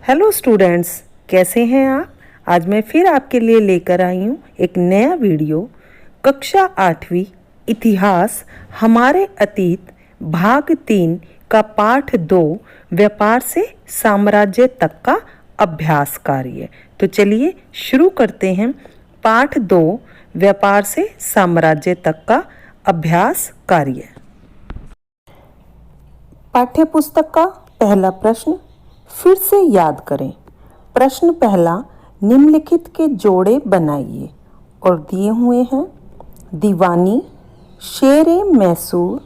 Hello students, कैसे हैं आप। आज मैं फिर आपके लिए लेकर आई हूँ एक नया वीडियो। कक्षा 8वीं इतिहास हमारे अतीत भाग 3 का पाठ 2 व्यापार से साम्राज्य तक का अभ्यास कार्य। तो चलिए शुरू करते हैं पाठ 2 व्यापार से साम्राज्य तक का अभ्यास कार्य। पाठ्य पुस्तक का पहला प्रश्न फिर से याद करें। प्रश्न पहला, निम्नलिखित के जोड़े बनाइए और दिए हुए हैं दीवानी, शेरे मैसूर,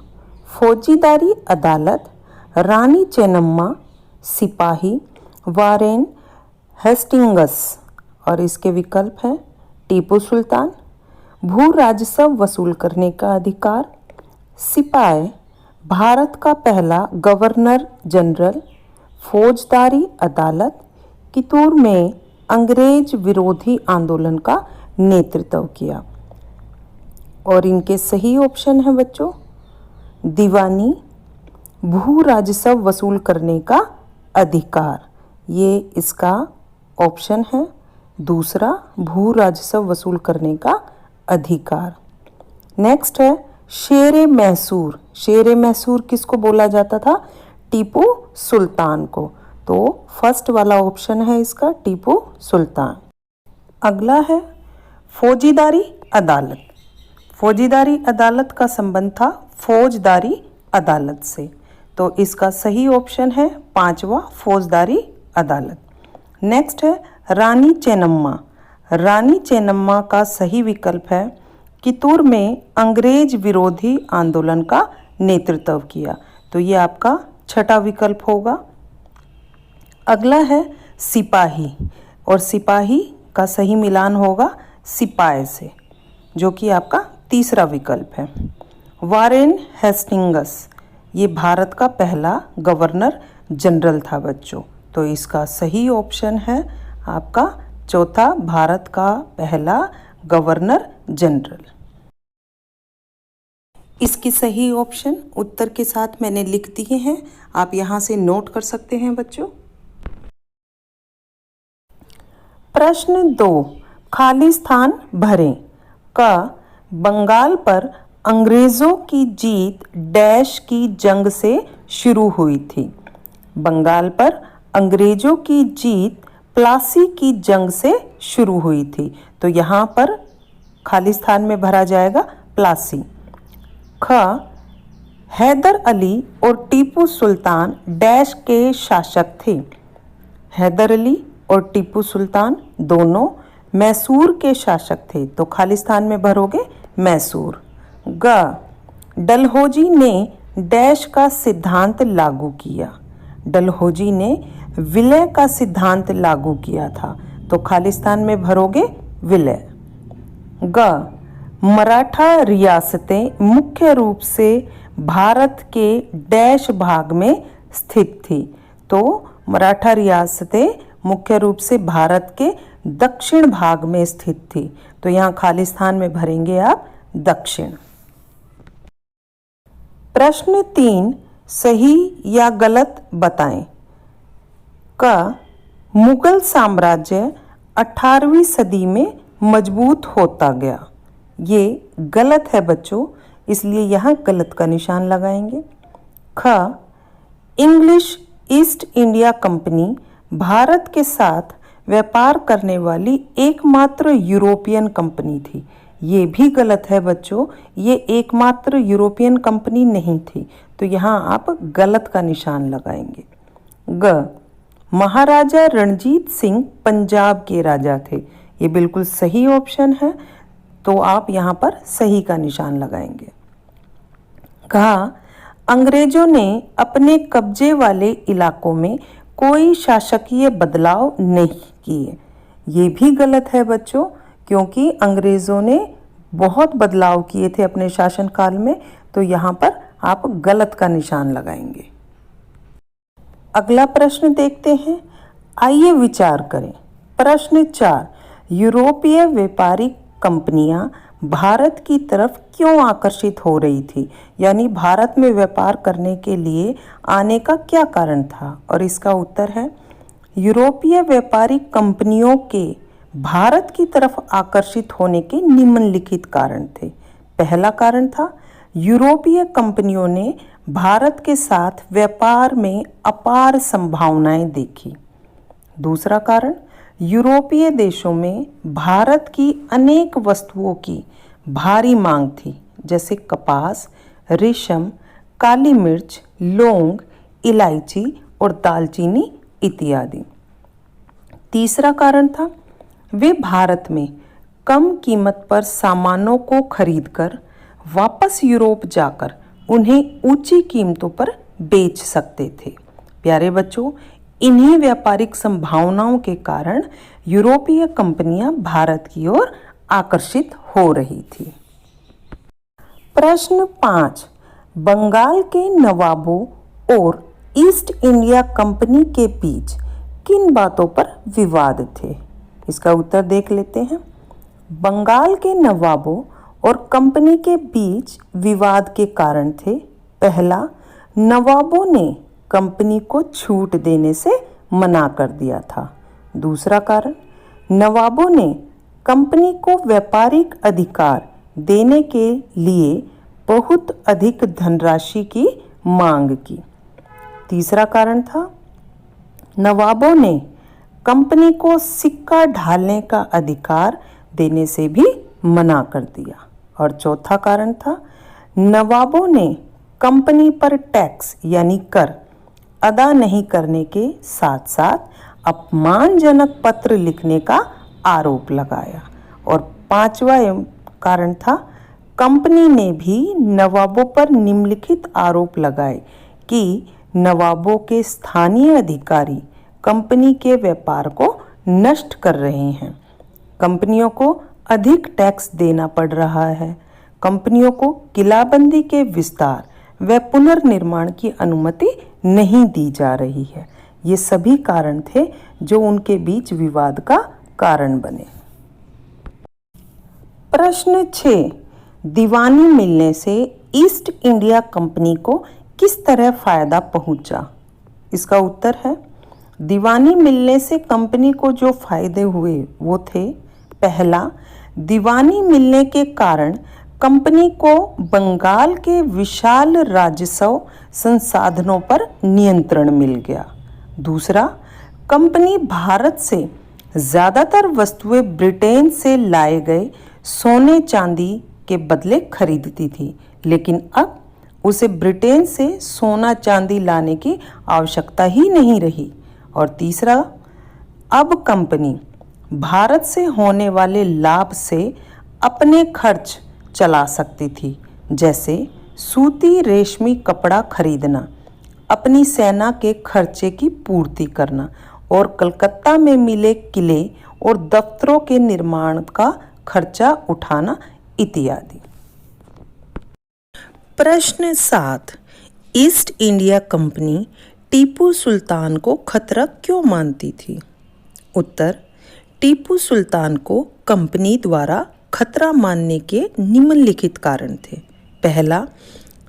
फौजीदारी अदालत, रानी चेन्नम्मा, सिपाही, वारेन हेस्टिंगस। और इसके विकल्प हैं टीपू सुल्तान, भू राजस्व वसूल करने का अधिकार, सिपाही, भारत का पहला गवर्नर जनरल, फौजदारी अदालत, कितूर में अंग्रेज विरोधी आंदोलन का नेतृत्व किया। और इनके सही ऑप्शन है बच्चों दीवानी, भू राजस्व वसूल करने का अधिकार, ये इसका ऑप्शन है दूसरा, भू राजस्व वसूल करने का अधिकार। नेक्स्ट है शेरे मैसूर। शेरे मैसूर किसको बोला जाता था? टीपू सुल्तान को। तो फर्स्ट वाला ऑप्शन है इसका टीपू सुल्तान। अगला है फौजीदारी अदालत। फौजीदारी अदालत का संबंध था फौजदारी अदालत से, तो इसका सही ऑप्शन है पांचवा, फौजदारी अदालत। नेक्स्ट है रानी चेन्नम्मा। रानी चेन्नम्मा का सही विकल्प है कितूर में अंग्रेज विरोधी आंदोलन का नेतृत्व किया, तो ये आपका छठा विकल्प होगा। अगला है सिपाही, और सिपाही का सही मिलान होगा सिपाही से, जो कि आपका तीसरा विकल्प है। वारेन हेस्टिंगस, ये भारत का पहला गवर्नर जनरल था बच्चों, तो इसका सही ऑप्शन है आपका चौथा, भारत का पहला गवर्नर जनरल। इसकी सही ऑप्शन उत्तर के साथ मैंने लिख दिए हैं, आप यहाँ से नोट कर सकते हैं बच्चों। प्रश्न 2, खाली स्थान भरें। का बंगाल पर अंग्रेजों की जीत डैश की जंग से शुरू हुई थी। बंगाल पर अंग्रेजों की जीत प्लासी की जंग से शुरू हुई थी, तो यहाँ पर खाली स्थान में भरा जाएगा प्लासी। ख हैदर अली और टीपू सुल्तान डैश के शासक थे। हैदर अली और टीपू सुल्तान दोनों मैसूर के शासक थे, तो खाली स्थान में भरोगे मैसूर। ग डलहौजी ने डैश का सिद्धांत लागू किया। डलहौजी ने विलय का सिद्धांत लागू किया था, तो खाली स्थान में भरोगे विलय। ग मराठा रियासतें मुख्य रूप से भारत के डैश भाग में स्थित थी, तो मराठा रियासतें मुख्य रूप से भारत के दक्षिण भाग में स्थित थी, तो यहाँ खाली स्थान में भरेंगे आप दक्षिण। प्रश्न 3, सही या गलत बताएं। का मुगल साम्राज्य 18वीं सदी में मजबूत होता गया। ये गलत है बच्चों, इसलिए यहाँ गलत का निशान लगाएंगे। ख English east India company Bharat के साथ व्यापार करने वाली एकमात्र यूरोपियन कंपनी थी। ये भी गलत है बच्चों, ये एकमात्र यूरोपियन कंपनी नहीं थी, तो यहाँ आप गलत का निशान लगाएंगे। ग महाराजा रणजीत सिंह पंजाब के राजा थे। ये बिल्कुल सही ऑप्शन है, तो आप यहाँ पर सही का निशान लगाएंगे। कहा अंग्रेजों ने अपने कब्जे वाले इलाकों में कोई शासकीय बदलाव नहीं किए। ये भी गलत है बच्चों, क्योंकि अंग्रेजों ने बहुत बदलाव किए थे अपने शासनकाल में, तो यहाँ पर आप गलत का निशान लगाएंगे। अगला प्रश्न देखते हैं, आइए विचार करें। प्रश्न 4, यूरोपीय व्यापारिक कंपनियां भारत की तरफ क्यों आकर्षित हो रही थी, यानी भारत में व्यापार करने के लिए आने का क्या कारण था? और इसका उत्तर है यूरोपीय व्यापारिक कंपनियों के भारत की तरफ आकर्षित होने के निम्नलिखित कारण थे। पहला कारण था यूरोपीय कंपनियों ने भारत के साथ व्यापार में अपार संभावनाएं देखी। दूसरा कारण, यूरोपीय देशों में भारत की अनेक वस्तुओं की भारी मांग थी, जैसे कपास, रेशम, काली मिर्च, लौंग, इलायची और दालचीनी इत्यादि। तीसरा कारण था वे भारत में कम कीमत पर सामानों को खरीदकर वापस यूरोप जाकर उन्हें ऊंची कीमतों पर बेच सकते थे। प्यारे बच्चों, इन्हीं व्यापारिक संभावनाओं के कारण यूरोपीय कंपनियां भारत की ओर आकर्षित हो रही थी। प्रश्न 5, बंगाल के नवाबों और ईस्ट इंडिया कंपनी के बीच किन बातों पर विवाद थे? इसका उत्तर देख लेते हैं। बंगाल के नवाबों और कंपनी के बीच विवाद के कारण थे। पहला, नवाबों ने कंपनी को छूट देने से मना कर दिया था। दूसरा कारण, नवाबों ने कंपनी को व्यापारिक अधिकार देने के लिए बहुत अधिक धनराशि की मांग की। तीसरा कारण था, नवाबों ने कंपनी को सिक्का ढालने का अधिकार देने से भी मना कर दिया। और चौथा कारण था, नवाबों ने कंपनी पर टैक्स यानी कर अदा नहीं करने के साथ साथ अपमानजनक पत्र लिखने का आरोप लगाया। और पांचवा कारण था, कंपनी ने भी नवाबों पर निम्नलिखित आरोप लगाए कि नवाबों के स्थानीय अधिकारी कंपनी के व्यापार को नष्ट कर रहे हैं, कंपनियों को अधिक टैक्स देना पड़ रहा है, कंपनियों को किलाबंदी के विस्तार व पुनर्निर्माण की अनुमति नहीं दी जा रही है। ये सभी कारण थे जो उनके बीच विवाद का कारण बने। प्रश्न 6, दीवानी मिलने से ईस्ट इंडिया कंपनी को किस तरह फायदा पहुंचा? इसका उत्तर है, दीवानी मिलने से कंपनी को जो फायदे हुए वो थे। पहला, दीवानी मिलने के कारण कंपनी को बंगाल के विशाल राजस्व संसाधनों पर नियंत्रण मिल गया। दूसरा, कंपनी भारत से ज़्यादातर वस्तुएं ब्रिटेन से लाए गए सोने चांदी के बदले खरीदती थी, लेकिन अब उसे ब्रिटेन से सोना चांदी लाने की आवश्यकता ही नहीं रही। और तीसरा, अब कंपनी भारत से होने वाले लाभ से अपने खर्च चला सकती थी, जैसे सूती रेशमी कपड़ा खरीदना, अपनी सेना के खर्चे की पूर्ति करना और कलकत्ता में मिले किले और दफ्तरों के निर्माण का खर्चा उठाना इत्यादि। प्रश्न 7, east India company Tipu Sultan को खतरा क्यों मानती थी? उत्तर, टीपू सुल्तान को कंपनी द्वारा खतरा मानने के निम्नलिखित कारण थे। पहला,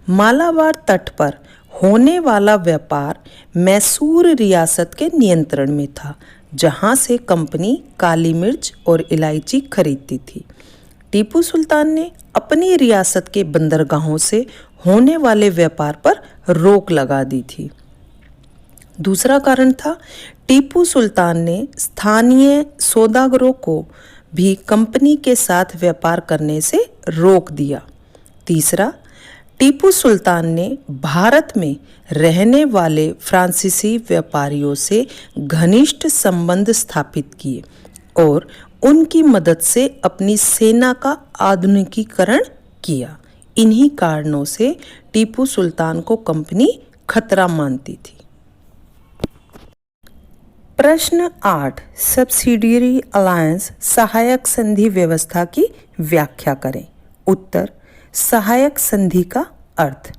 मालाबार तट पर होने वाला व्यापार मैसूर रियासत के नियंत्रण में था, जहां से कंपनी काली मिर्च और इलायची खरीदती थी। टीपू सुल्तान ने अपनी रियासत के बंदरगाहों से होने वाले व्यापार पर रोक लगा दी थी। दूसरा कारण था, टीपू सुल्तान ने स्थानीय सौदागरों को भी कंपनी के साथ व्यापार करने से रोक दिया। तीसरा, टीपू सुल्तान ने भारत में रहने वाले फ्रांसीसी व्यापारियों से घनिष्ठ संबंध स्थापित किए और उनकी मदद से अपनी सेना का आधुनिकीकरण किया। इन्हीं कारणों से टीपू सुल्तान को कंपनी खतरा मानती थी। प्रश्न 8, सब्सिडियरी अलायंस सहायक संधि व्यवस्था की व्याख्या करें। उत्तर, सहायक संधि का अर्थ,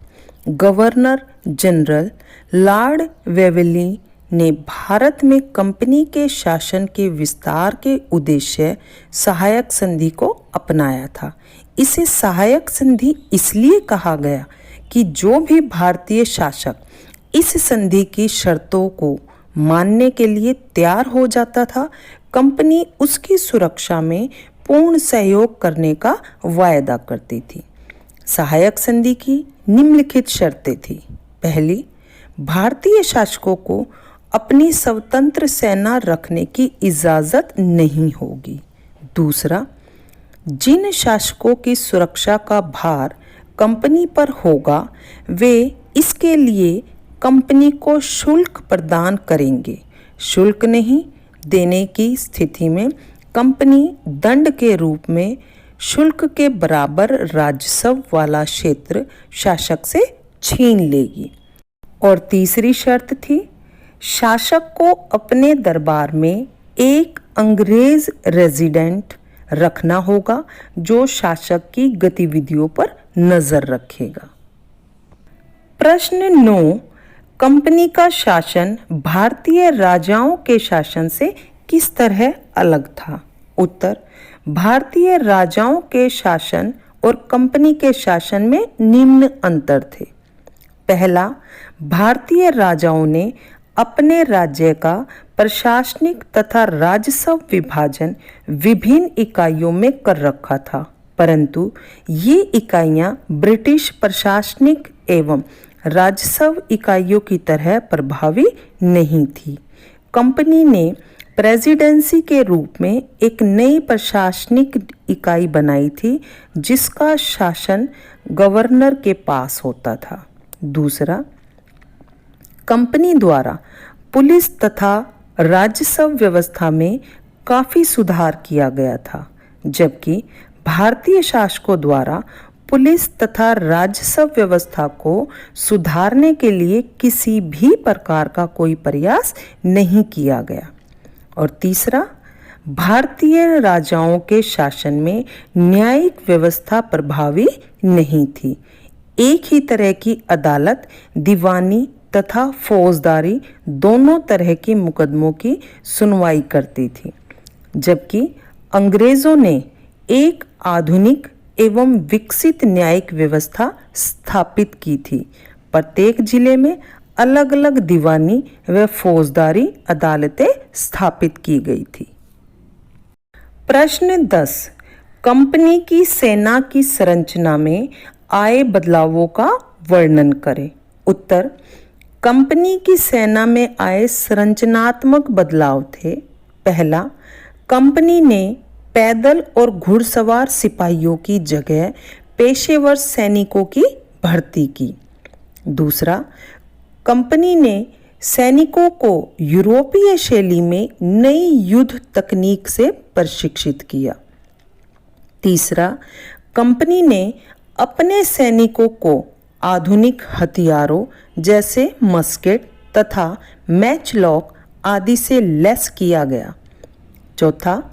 गवर्नर जनरल लॉर्ड वेलेस्ली ने भारत में कंपनी के शासन के विस्तार के उद्देश्य सहायक संधि को अपनाया था। इसे सहायक संधि इसलिए कहा गया कि जो भी भारतीय शासक इस संधि की शर्तों को मानने के लिए तैयार हो जाता था, कंपनी उसकी सुरक्षा में पूर्ण सहयोग करने का वायदा करती थी। सहायक संधि की निम्नलिखित शर्तें थी। पहली, भारतीय शासकों को अपनी स्वतंत्र सेना रखने की इजाज़त नहीं होगी। दूसरा, जिन शासकों की सुरक्षा का भार कंपनी पर होगा वे इसके लिए कंपनी को शुल्क प्रदान करेंगे। शुल्क नहीं देने की स्थिति में कंपनी दंड के रूप में शुल्क के बराबर राजस्व वाला क्षेत्र शासक से छीन लेगी। और तीसरी शर्त थी, शासक को अपने दरबार में एक अंग्रेज रेजिडेंट रखना होगा जो शासक की गतिविधियों पर नजर रखेगा। प्रश्न 9, कंपनी का शासन भारतीय राजाओं के शासन से किस तरह अलग था? उत्तर, भारतीय राजाओं के शासन और कंपनी के शासन में निम्न अंतर थे। पहला, भारतीय राजाओं ने अपने राज्य का प्रशासनिक तथा राजस्व विभाजन विभिन्न इकाइयों में कर रखा था, परंतु ये इकाइयां ब्रिटिश प्रशासनिक एवं राजस्व इकाइयों की तरह प्रभावी नहीं थी। कंपनी ने प्रेसिडेंसी के रूप में एक नई प्रशासनिक इकाई बनाई थी जिसका शासन गवर्नर के पास होता था। दूसरा, कंपनी द्वारा पुलिस तथा राजस्व व्यवस्था में काफ़ी सुधार किया गया था, जबकि भारतीय शासकों द्वारा पुलिस तथा राजस्व व्यवस्था को सुधारने के लिए किसी भी प्रकार का कोई प्रयास नहीं किया गया। और तीसरा, भारतीय राजाओं के शासन में न्यायिक व्यवस्था प्रभावी नहीं थी। एक ही तरह की अदालत दीवानी तथा फौजदारी दोनों तरह के मुकदमों की सुनवाई करती थी, जबकि अंग्रेजों ने एक आधुनिक एवं विकसित न्यायिक व्यवस्था स्थापित की थी। प्रत्येक जिले में अलग अलग दीवानी व फौजदारी अदालतें स्थापित की गई थी। प्रश्न 10, कंपनी की सेना की संरचना में आए बदलावों का वर्णन करें। उत्तर, कंपनी की सेना में आए संरचनात्मक बदलाव थे। पहला, कंपनी ने पैदल और घुड़सवार सिपाहियों की जगह पेशेवर सैनिकों की भर्ती की। दूसरा, कंपनी ने सैनिकों को यूरोपीय शैली में नई युद्ध तकनीक से प्रशिक्षित किया। तीसरा, कंपनी ने अपने सैनिकों को आधुनिक हथियारों जैसे मस्केट तथा मैचलॉक आदि से लैस किया गया। चौथा,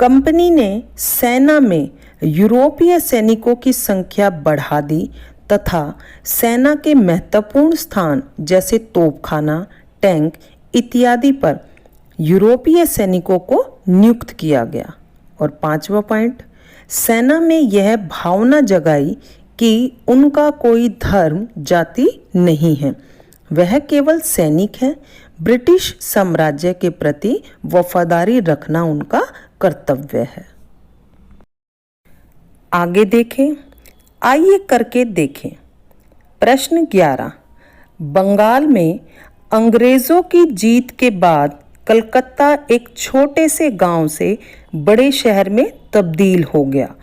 कंपनी ने सेना में यूरोपीय सैनिकों की संख्या बढ़ा दी तथा सेना के महत्वपूर्ण स्थान जैसे तोपखाना, टैंक इत्यादि पर यूरोपीय सैनिकों को नियुक्त किया गया। और पांचवा पॉइंट, सेना में यह भावना जगाई कि उनका कोई धर्म जाति नहीं है, वह केवल सैनिक है। ब्रिटिश साम्राज्य के प्रति वफादारी रखना उनका कर्तव्य है। आगे देखें, आइए करके देखें। प्रश्न 11, बंगाल में अंग्रेजों की जीत के बाद कलकत्ता एक छोटे से गांव से बड़े शहर में तब्दील हो गया।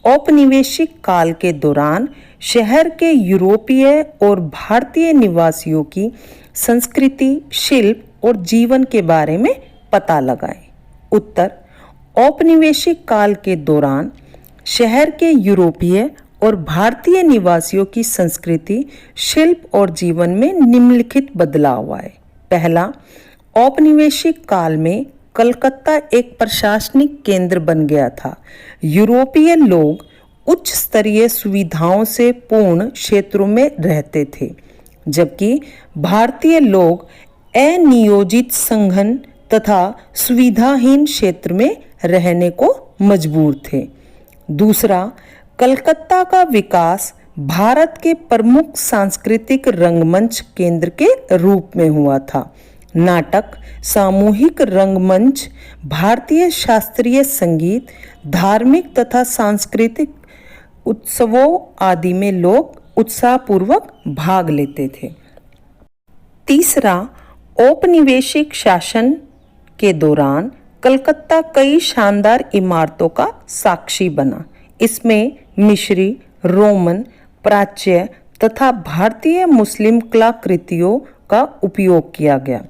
औपनिवेशिक काल के दौरान शहर के यूरोपीय और भारतीय निवासियों की संस्कृति, शिल्प और जीवन के बारे में पता लगाएं। उत्तर, औपनिवेशिक काल के दौरान शहर के यूरोपीय और भारतीय निवासियों की संस्कृति, शिल्प और जीवन में निम्नलिखित बदलाव आए। पहला, औपनिवेशिक काल में कलकत्ता एक प्रशासनिक केंद्र बन गया था। यूरोपीय लोग उच्च स्तरीय सुविधाओं से पूर्ण क्षेत्रों में रहते थे, जबकि भारतीय लोग अनियोजित संघन तथा सुविधाहीन क्षेत्र में रहने को मजबूर थे। दूसरा, कलकत्ता का विकास भारत के प्रमुख सांस्कृतिक रंगमंच केंद्र के रूप में हुआ था, नाटक, सामूहिक रंगमंच, भारतीय शास्त्रीय संगीत, धार्मिक तथा सांस्कृतिक उत्सवों आदि में लोग उत्साहपूर्वक भाग लेते थे। तीसरा, औपनिवेशिक शासन के दौरान कलकत्ता कई शानदार इमारतों का साक्षी बना। इसमें मिस्री, रोमन, प्राच्य तथा भारतीय मुस्लिम कलाकृतियों का उपयोग किया गया।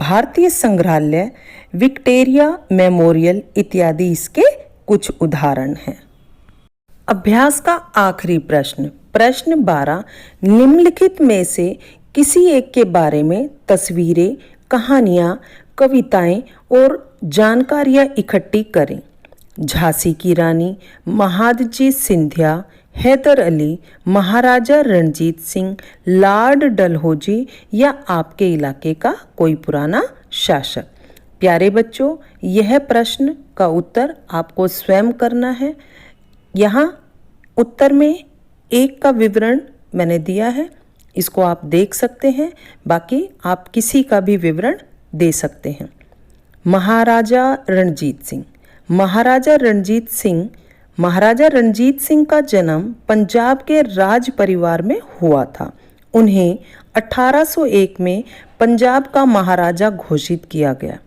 भारतीय संग्रहालय, विक्टोरिया मेमोरियल इत्यादि इसके कुछ उदाहरण हैं। अभ्यास का आखिरी प्रश्न, प्रश्न 12, निम्नलिखित में से किसी एक के बारे में तस्वीरें, कहानियाँ, कविताएं और जानकारियाँ इकट्ठी करें। झांसी की रानी, महादजी सिंधिया, हैदर अली, महाराजा रणजीत सिंह, लॉर्ड डलहौजी या आपके इलाके का कोई पुराना शासक। प्यारे बच्चों, यह प्रश्न का उत्तर आपको स्वयं करना है। यहाँ उत्तर में एक का विवरण मैंने दिया है, इसको आप देख सकते हैं, बाकी आप किसी का भी विवरण दे सकते हैं। महाराजा रणजीत सिंह, महाराजा रणजीत सिंह का जन्म पंजाब के राज परिवार में हुआ था। उन्हें 1801 में पंजाब का महाराजा घोषित किया गया।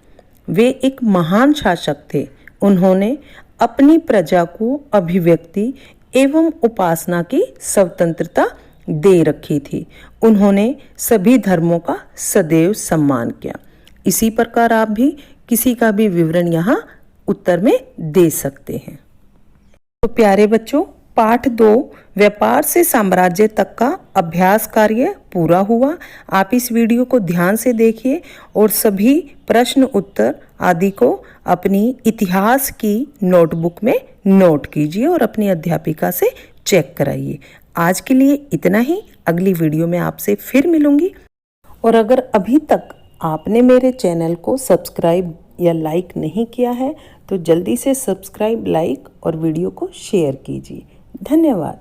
वे एक महान शासक थे। उन्होंने अपनी प्रजा को अभिव्यक्ति एवं उपासना की स्वतंत्रता दे रखी थी। उन्होंने सभी धर्मों का सदैव सम्मान किया। इसी प्रकार आप भी किसी का भी विवरण यहाँ उत्तर में दे सकते हैं। तो प्यारे बच्चों, पाठ 2 व्यापार से साम्राज्य तक का अभ्यास कार्य पूरा हुआ। आप इस वीडियो को ध्यान से देखिए और सभी प्रश्न उत्तर आदि को अपनी इतिहास की नोटबुक में नोट कीजिए और अपनी अध्यापिका से चेक कराइए। आज के लिए इतना ही। अगली वीडियो में आपसे फिर मिलूंगी। और अगर अभी तक आपने मेरे चैनल को सब्सक्राइब या लाइक नहीं किया है तो जल्दी से सब्सक्राइब, लाइक और वीडियो को शेयर कीजिए। धन्यवाद।